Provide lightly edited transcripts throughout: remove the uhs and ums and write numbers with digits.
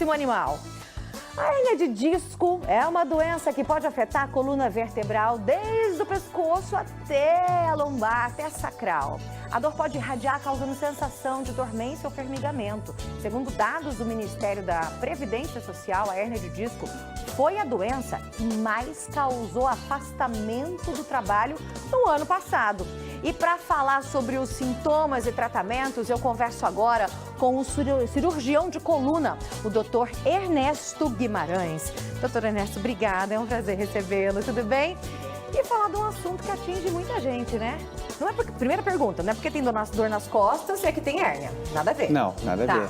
próximo animal. A hérnia de disco é uma doença que pode afetar a coluna vertebral desde o pescoço até a lombar, até a sacral. A dor pode irradiar, causando sensação de dormência ou formigamento. Segundo dados do Ministério da Previdência Social, a hérnia de disco foi a doença que mais causou afastamento do trabalho no ano passado. E para falar sobre os sintomas e tratamentos, eu converso agora com o cirurgião de coluna, o Dr. Ernesto Guimarães. Dr. Ernesto, obrigada, é um prazer recebê-lo, tudo bem? E falar de um assunto que atinge muita gente, né? Não é porque, primeira pergunta, não é porque tem dor nas costas, é que tem hérnia. Nada a ver. Não, nada a ver.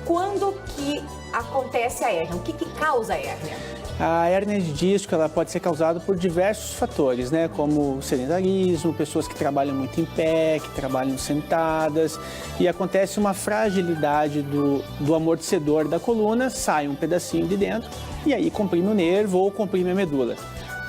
Quando que acontece a hérnia? O que causa a hérnia? A hérnia de disco ela pode ser causada por diversos fatores, né? Como sedentarismo, pessoas que trabalham muito em pé, que trabalham sentadas. E acontece uma fragilidade do amortecedor da coluna, sai um pedacinho de dentro e aí comprime o nervo ou comprime a medula.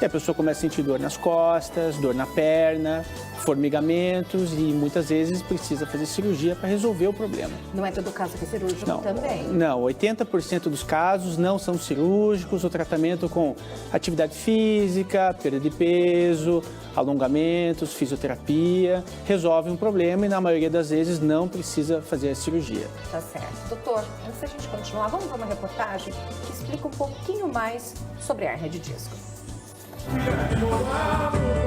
E a pessoa começa a sentir dor nas costas, dor na perna, formigamentos e muitas vezes precisa fazer cirurgia para resolver o problema. Não é todo caso que é cirúrgico também? Não, 80% dos casos não são cirúrgicos. O tratamento com atividade física, perda de peso, alongamentos, fisioterapia, resolve um problema e na maioria das vezes não precisa fazer a cirurgia. Tá certo. Doutor, antes da gente continuar, vamos ver uma reportagem que explica um pouquinho mais sobre a hérnia de disco.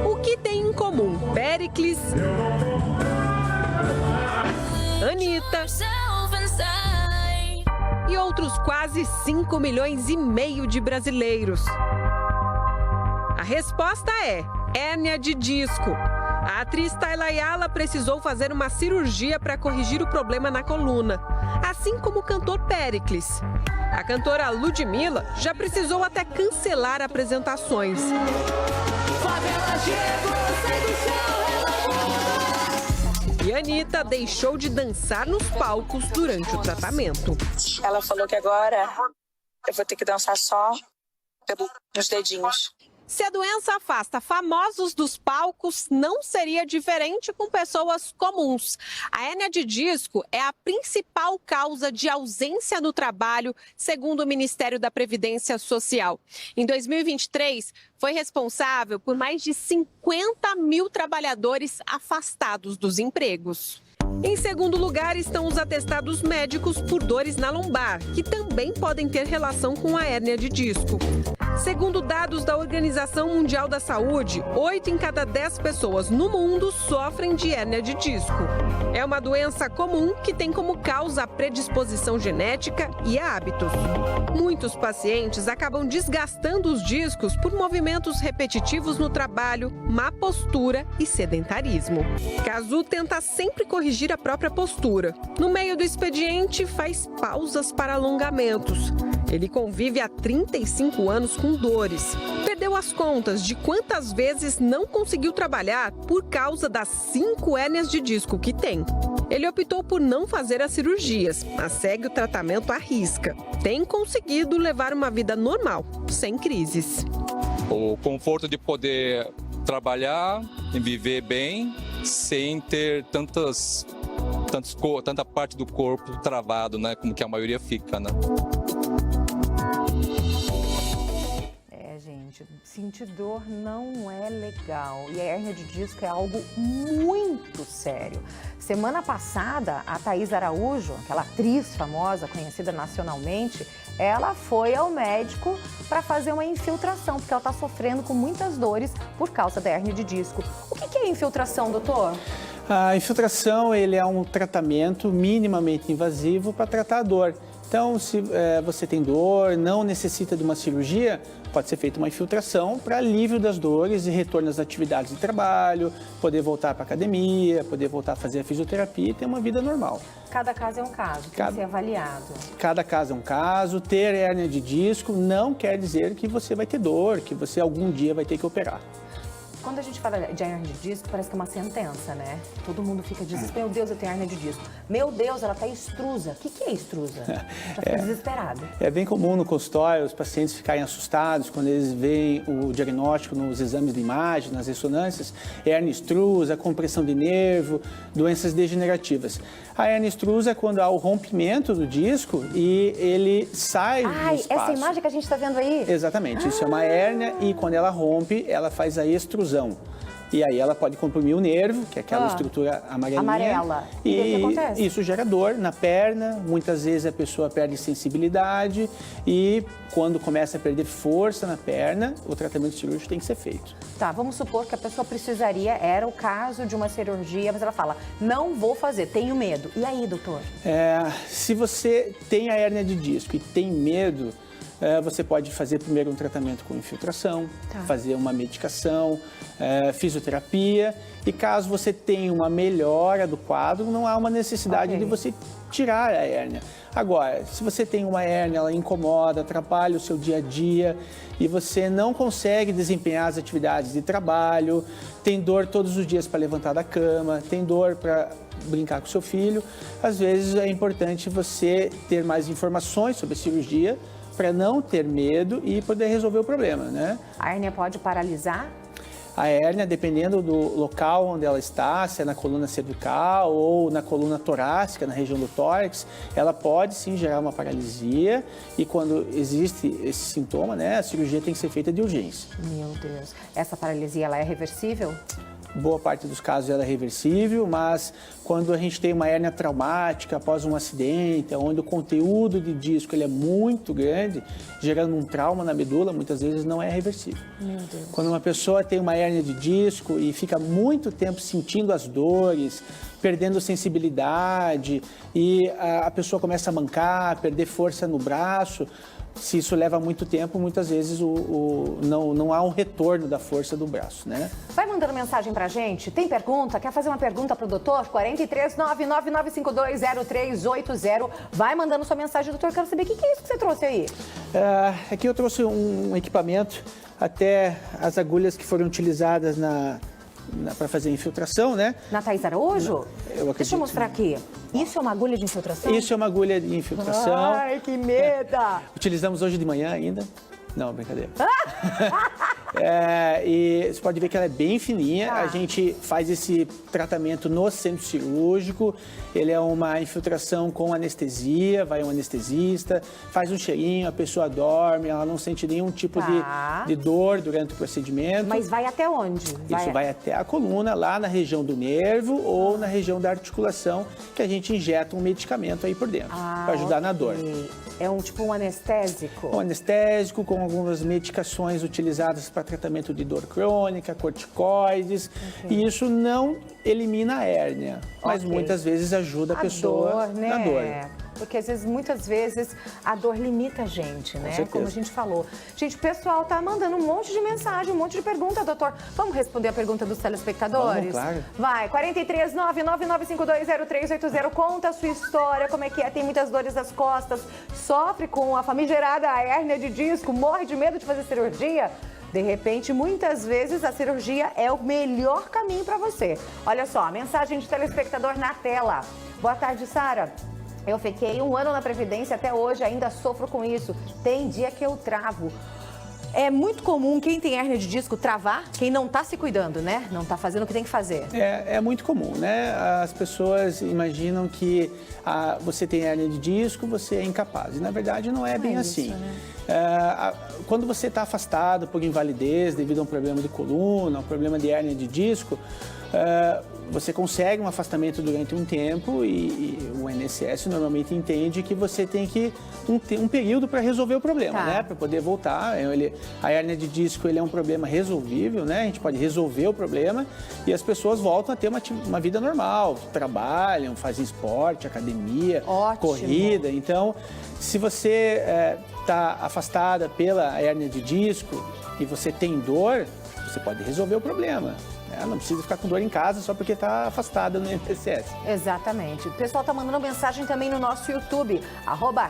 O que tem em comum Péricles, Anitta e outros quase 5,5 milhões de brasileiros? A resposta é hérnia de disco. A atriz Tayla Ayala precisou fazer uma cirurgia para corrigir o problema na coluna, assim como o cantor Péricles. A cantora Ludmilla já precisou até cancelar apresentações. E Anitta deixou de dançar nos palcos durante o tratamento. Ela falou que agora eu vou ter que dançar só pelos dedinhos. Se a doença afasta famosos dos palcos, não seria diferente com pessoas comuns. A hérnia de disco é a principal causa de ausência no trabalho, segundo o Ministério da Previdência Social. Em 2023, foi responsável por mais de 50 mil trabalhadores afastados dos empregos. Em segundo lugar estão os atestados médicos por dores na lombar, que também podem ter relação com a hérnia de disco. Segundo dados da Organização Mundial da Saúde, 8 em cada 10 pessoas no mundo sofrem de hérnia de disco. É uma doença comum que tem como causa a predisposição genética e hábitos. Muitos pacientes acabam desgastando os discos por movimentos repetitivos no trabalho, má postura e sedentarismo. Cazu tenta sempre corrigir a própria postura. No meio do expediente, faz pausas para alongamentos. Ele convive há 35 anos com dores. Perdeu as contas de quantas vezes não conseguiu trabalhar por causa das 5 hérnias de disco que tem. Ele optou por não fazer as cirurgias, mas segue o tratamento à risca. Tem conseguido levar uma vida normal, sem crises. O conforto de poder trabalhar e viver bem sem ter tanta parte do corpo travado, né? Como que a maioria fica, né? Sentir dor não é legal e a hérnia de disco é algo muito sério. Semana passada, a Thaís Araújo, aquela atriz famosa, conhecida nacionalmente, ela foi ao médico para fazer uma infiltração, porque ela está sofrendo com muitas dores por causa da hérnia de disco. O que é infiltração, doutor? A infiltração ele é um tratamento minimamente invasivo para tratar a dor. Então, se você tem dor, não necessita de uma cirurgia, pode ser feita uma infiltração para alívio das dores e retorno às atividades de trabalho, poder voltar para a academia, poder voltar a fazer a fisioterapia e ter uma vida normal. Cada caso é um caso, tem que ser avaliado. Cada caso é um caso. Ter hérnia de disco não quer dizer que você vai ter dor, que você algum dia vai ter que operar. Quando a gente fala de hernia de disco, parece que é uma sentença, né? Todo mundo fica desesperado. Meu Deus, eu tenho hernia de disco. Meu Deus, ela tá extrusa. O que é extrusa? Já fica desesperado. É bem comum no consultório os pacientes ficarem assustados quando eles veem o diagnóstico nos exames de imagem, nas ressonâncias, hernia extrusa, compressão de nervo, doenças degenerativas. A hernia extrusa é quando há o rompimento do disco e ele sai do espaço. Essa imagem que a gente está vendo aí? Exatamente, isso é uma hérnia e quando ela rompe, ela faz a extrusão. E aí ela pode comprimir o nervo, que é aquela estrutura amarelinha. Amarela. E o que acontece? Isso gera dor na perna, muitas vezes a pessoa perde sensibilidade e quando começa a perder força na perna, o tratamento cirúrgico tem que ser feito. Tá, vamos supor que a pessoa precisaria, era o caso de uma cirurgia, mas ela fala, não vou fazer, tenho medo. E aí, doutor? Se você tem a hérnia de disco e tem medo, você pode fazer primeiro um tratamento com infiltração, fazer uma medicação, fisioterapia. E caso você tenha uma melhora do quadro, não há uma necessidade de você tirar a hérnia. Agora, se você tem uma hérnia, ela incomoda, atrapalha o seu dia a dia e você não consegue desempenhar as atividades de trabalho, tem dor todos os dias para levantar da cama, tem dor para brincar com seu filho, às vezes é importante você ter mais informações sobre a cirurgia para não ter medo e poder resolver o problema, né? A hérnia pode paralisar? A hérnia, dependendo do local onde ela está, se é na coluna cervical ou na coluna torácica, na região do tórax, ela pode sim gerar uma paralisia e quando existe esse sintoma, né, a cirurgia tem que ser feita de urgência. Meu Deus. Essa paralisia, ela é reversível? Boa parte dos casos ela é reversível, mas quando a gente tem uma hérnia traumática após um acidente, onde o conteúdo de disco ele é muito grande, gerando um trauma na medula, muitas vezes não é reversível. Meu Deus. Quando uma pessoa tem uma hérnia de disco e fica muito tempo sentindo as dores, perdendo sensibilidade e a pessoa começa a mancar, perder força no braço, se isso leva muito tempo, muitas vezes não há um retorno da força do braço, né? Vai mandando mensagem pra gente. Tem pergunta? Quer fazer uma pergunta pro doutor? 43999520380. Vai mandando sua mensagem, doutor. Quero saber o que é isso que você trouxe aí? Aqui eu trouxe um equipamento, até as agulhas que foram utilizadas para fazer infiltração, né? Na Thaís Araújo? Eu acredito. Deixa eu mostrar aqui. Isso é uma agulha de infiltração? Isso é uma agulha de infiltração. Ai, que medo! Utilizamos hoje de manhã ainda. Não, brincadeira. E você pode ver que ela é bem fininha. A gente faz esse tratamento no centro cirúrgico. Ele é uma infiltração com anestesia, vai um anestesista, faz um cheirinho, a pessoa dorme, ela não sente nenhum tipo de dor durante o procedimento. Mas vai até onde? Isso vai até a coluna, lá na região do nervo ou na região da articulação, que a gente injeta um medicamento aí por dentro, para ajudar na dor. É tipo um anestésico? Um anestésico com algumas medicações utilizadas para tratamento de dor crônica, corticoides. E isso não elimina a hérnia, mas muitas vezes ajuda a pessoa na dor. Porque muitas vezes a dor limita a gente, né? certeza. Como a gente falou. Gente, o pessoal tá mandando um monte de mensagem, um monte de pergunta, doutor. Vamos responder a pergunta dos telespectadores? Vamos, claro. Vai, 43999520380. Conta a sua história, como é que é. Tem muitas dores nas costas, sofre com a famigerada hérnia de disco, morre de medo de fazer cirurgia. De repente, muitas vezes, a cirurgia é o melhor caminho para você. Olha só, mensagem de telespectador na tela. Boa tarde, Sara. Eu fiquei 1 ano na Previdência, até hoje ainda sofro com isso. Tem dia que eu travo. É muito comum quem tem hérnia de disco travar, quem não está se cuidando, né? Não está fazendo o que tem que fazer. É muito comum, né? As pessoas imaginam que você tem hérnia de disco, você é incapaz. E, na verdade, não é bem assim. Isso, né? Quando você está afastado por invalidez devido a um problema de coluna, um problema de hérnia de disco, você consegue um afastamento durante um tempo e o INSS normalmente entende que você tem que um período para resolver o problema, né? Para poder voltar. A hérnia de disco ele é um problema resolvível, né? A gente pode resolver o problema e as pessoas voltam a ter uma vida normal, trabalham, fazem esporte, academia, corrida. Então, se você está afastada pela hérnia de disco e você tem dor, você pode resolver o problema. Ela não precisa ficar com dor em casa só porque está afastada no INSS. Exatamente. O pessoal tá mandando mensagem também no nosso YouTube,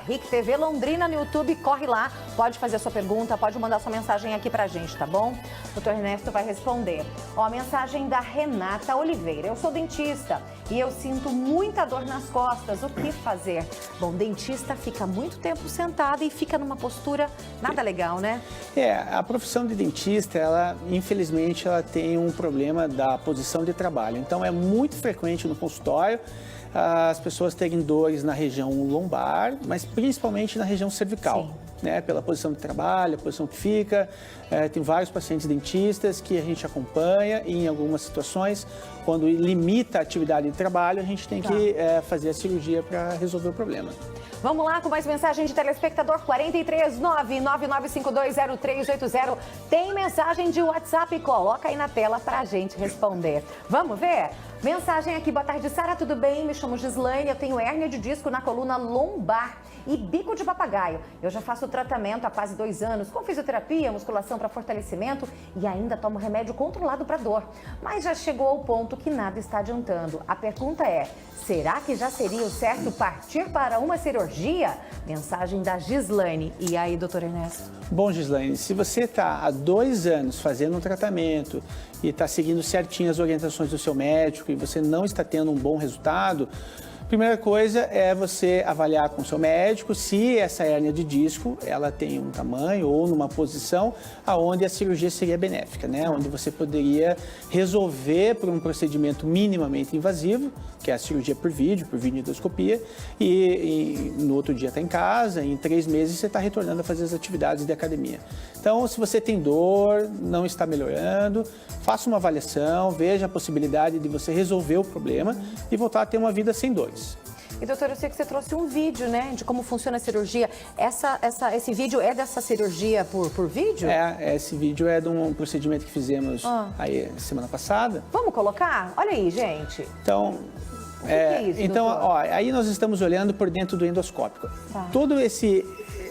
@RICTV Londrina no YouTube, corre lá, pode fazer a sua pergunta, pode mandar sua mensagem aqui pra gente, tá bom? O Dr. Ernesto vai responder. Ó, a mensagem da Renata Oliveira. Eu sou dentista e eu sinto muita dor nas costas, o que fazer? Bom, dentista fica muito tempo sentado e fica numa postura nada legal, né? A profissão de dentista, ela, infelizmente, ela tem um problema da posição de trabalho. Então, é muito frequente no consultório as pessoas terem dores na região lombar, mas principalmente na região cervical. Sim. Né, pela posição de trabalho, a posição que fica. Tem vários pacientes dentistas que a gente acompanha e em algumas situações, quando limita a atividade de trabalho, a gente tem que fazer a cirurgia para resolver o problema. Vamos lá com mais mensagem de telespectador 439-99520380. Tem mensagem de WhatsApp, coloca aí na tela pra gente responder. Vamos ver? Mensagem aqui, boa tarde, Sara, tudo bem? Me chamo Gislaine, eu tenho hérnia de disco na coluna lombar e bico de papagaio. Eu já faço tratamento há quase 2 anos, com fisioterapia, musculação para fortalecimento e ainda tomo remédio controlado para dor. Mas já chegou ao ponto que nada está adiantando. A pergunta é, será que já seria o certo partir para uma cirurgia? Mensagem da Gislaine. E aí, doutor Ernesto? Bom, Gislaine, se você está há 2 anos fazendo um tratamento e está seguindo certinho as orientações do seu médico e você não está tendo um bom resultado, a primeira coisa é você avaliar com o seu médico se essa hérnia de disco ela tem um tamanho ou numa posição aonde a cirurgia seria benéfica, né? Onde você poderia resolver por um procedimento minimamente invasivo, que é a cirurgia por videoendoscopia, e no outro dia está em casa, em 3 meses você está retornando a fazer as atividades de academia. Então, se você tem dor, não está melhorando, faça uma avaliação, veja a possibilidade de você resolver o problema e voltar a ter uma vida sem dores. E, doutor, eu sei que você trouxe um vídeo, né, de como funciona a cirurgia. Esse vídeo é dessa cirurgia por vídeo? Esse vídeo é de um procedimento que fizemos aí semana passada. Vamos colocar? Olha aí, gente. Então, o que é isso, então, doutor? aí nós estamos olhando por dentro do endoscópio. Tá. Todo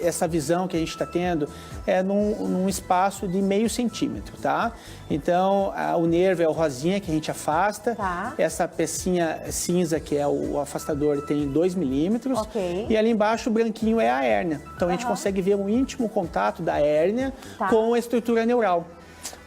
essa visão que a gente está tendo é num espaço de meio centímetro, tá? Então, o nervo é o rosinha que a gente afasta. Tá. Essa pecinha cinza, que é o afastador, tem 2 milímetros. Ok. E ali embaixo, o branquinho é a hérnia. Então, a gente consegue ver um íntimo contato da hérnia com a estrutura neural.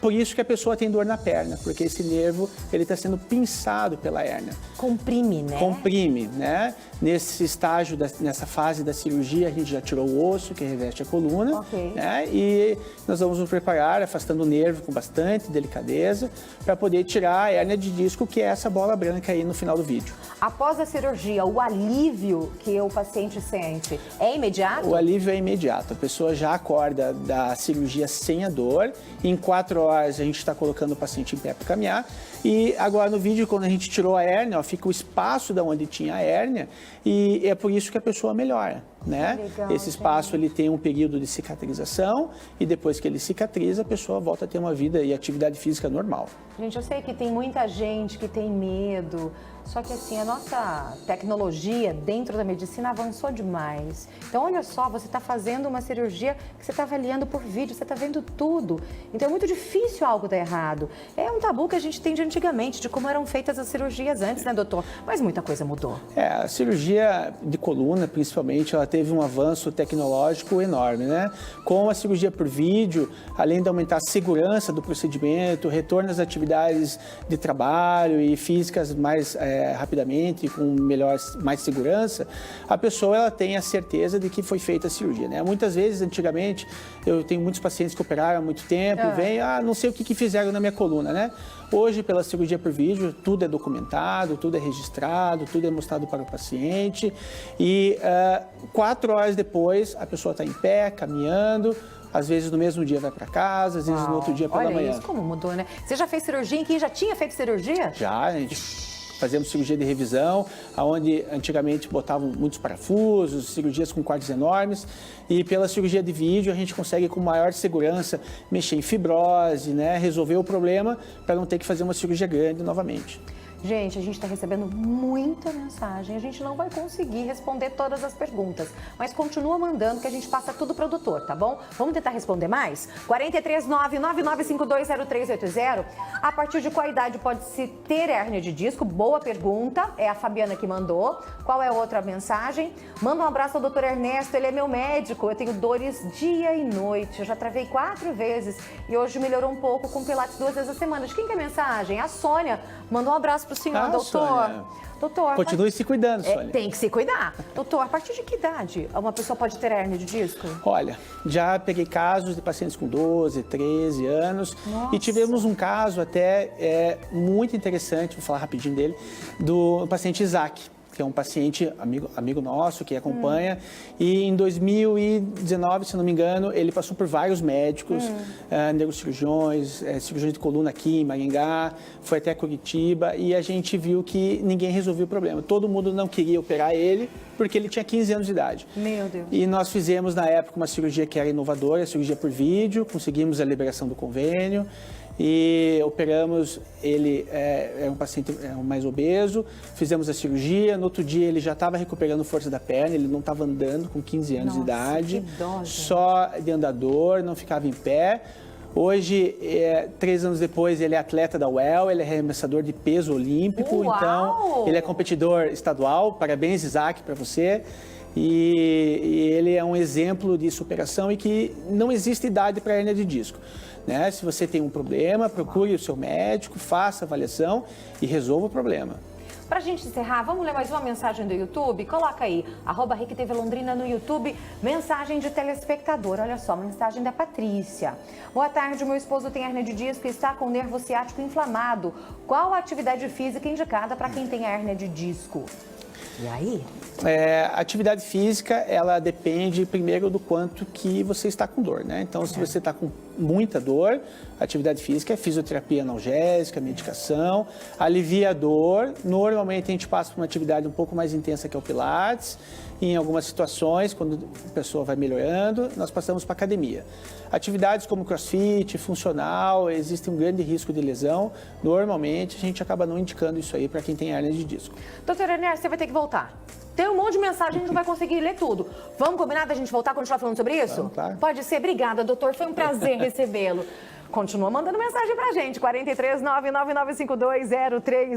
Por isso que a pessoa tem dor na perna, porque esse nervo ele está sendo pinçado pela hérnia. Comprime, né? Comprime, né? Nesse estágio, nessa fase da cirurgia, a gente já tirou o osso que reveste a coluna. Ok. Né? E nós vamos nos preparar, afastando o nervo com bastante delicadeza, para poder tirar a hérnia de disco, que é essa bola branca aí no final do vídeo. Após a cirurgia, o alívio que o paciente sente é imediato? O alívio é imediato. A pessoa já acorda da cirurgia sem a dor. Em 4 horas a gente está colocando o paciente em pé para caminhar. E agora no vídeo, quando a gente tirou a hérnia, fica o espaço de onde tinha a hérnia e é por isso que a pessoa melhora, né? Legal, esse espaço ele tem um período de cicatrização e depois que ele cicatriza, a pessoa volta a ter uma vida e atividade física normal. Gente, eu sei que tem muita gente que tem medo, só que assim, a nossa tecnologia dentro da medicina avançou demais. Então, olha só, você está fazendo uma cirurgia que você está avaliando por vídeo, você está vendo tudo. Então, é muito difícil algo dar errado. É um tabu que a gente tem de antigamente, de como eram feitas as cirurgias antes, né, doutor? Mas muita coisa mudou. A cirurgia de coluna, principalmente, ela teve um avanço tecnológico enorme, né? Com a cirurgia por vídeo, além de aumentar a segurança do procedimento, retorno às atividades de trabalho e físicas mais rapidamente, com mais segurança, a pessoa ela tem a certeza de que foi feita a cirurgia, né? Muitas vezes, antigamente, eu tenho muitos pacientes que operaram há muito tempo, vêm, não sei o que fizeram na minha coluna, né? Hoje, pela cirurgia por vídeo, tudo é documentado, tudo é registrado, tudo é mostrado para o paciente e 4 horas depois a pessoa está em pé, caminhando, às vezes no mesmo dia vai para casa, às vezes no outro dia pela manhã. Olha isso, como mudou, né? Você já fez cirurgia em quem já tinha feito cirurgia? Já, a gente fazemos cirurgia de revisão, onde antigamente botavam muitos parafusos, cirurgias com cortes enormes, e pela cirurgia de vídeo a gente consegue com maior segurança mexer em fibrose, né, resolver o problema para não ter que fazer uma cirurgia grande novamente. Gente, a gente está recebendo muita mensagem, a gente não vai conseguir responder todas as perguntas, mas continua mandando que a gente passa tudo pro doutor, tá bom? Vamos tentar responder mais? 439-99520380. A partir de qual idade pode-se ter hérnia de disco? Boa pergunta, é a Fabiana que mandou. Qual é a outra mensagem? Manda um abraço ao doutor Ernesto, ele é meu médico, eu tenho dores dia e noite, eu já travei 4 vezes e hoje melhorou um pouco com pilates 2 vezes a semana. De quem que é a mensagem? A Sônia mandou um abraço pro senhor, doutor. Sônia. Doutor, Continue se cuidando, Sônia. tem que se cuidar. Doutor, a partir de que idade uma pessoa pode ter hérnia de disco? Olha, já peguei casos de pacientes com 12, 13 anos. Nossa. E tivemos um caso até muito interessante, vou falar rapidinho dele, do paciente Isaac, que é um paciente amigo nosso que acompanha. E em 2019, se não me engano, ele passou por vários médicos, neurocirurgiões, cirurgião de coluna aqui em Maringá, foi até Curitiba e a gente viu que ninguém resolveu o problema. Todo mundo não queria operar ele porque ele tinha 15 anos de idade. Meu Deus. E nós fizemos na época uma cirurgia que era inovadora, cirurgia por vídeo, conseguimos a liberação do convênio. E operamos, ele era um paciente mais obeso, fizemos a cirurgia, no outro dia ele já estava recuperando força da perna, ele não estava andando com 15 anos de idade, que dó, gente. só de andador, não ficava em pé. Hoje, 3 anos depois, ele é atleta da UEL, ele é arremessador de peso olímpico, Uau! Então ele é competidor estadual, parabéns Isaac para você. E ele é um exemplo de superação e que não existe idade para hérnia de disco. Né? Se você tem um problema, procure o seu médico, faça a avaliação e resolva o problema. Pra gente encerrar, vamos ler mais uma mensagem do YouTube? Coloca aí, @RecTV Londrina no YouTube, mensagem de telespectador. Olha só, uma mensagem da Patrícia. Boa tarde, meu esposo tem hérnia de disco e está com o nervo ciático inflamado. Qual a atividade física indicada para quem tem hérnia de disco? E aí? A atividade física, ela depende primeiro do quanto que você está com dor, né? Então, se você está com muita dor, a atividade física é fisioterapia analgésica, medicação, alivia a dor. Normalmente, a gente passa por uma atividade um pouco mais intensa que é o Pilates. Em algumas situações, quando a pessoa vai melhorando, nós passamos para academia. Atividades como crossfit, funcional, existe um grande risco de lesão. Normalmente, a gente acaba não indicando isso aí para quem tem hérnia de disco. Doutora Ernesto, você vai ter que voltar. Tem um monte de mensagem, a gente não vai conseguir ler tudo. Vamos combinar da gente voltar e continuar falando sobre isso? Vamos, claro. Pode ser. Obrigada, doutor. Foi um prazer recebê-lo. Continua mandando mensagem pra gente. 439-995203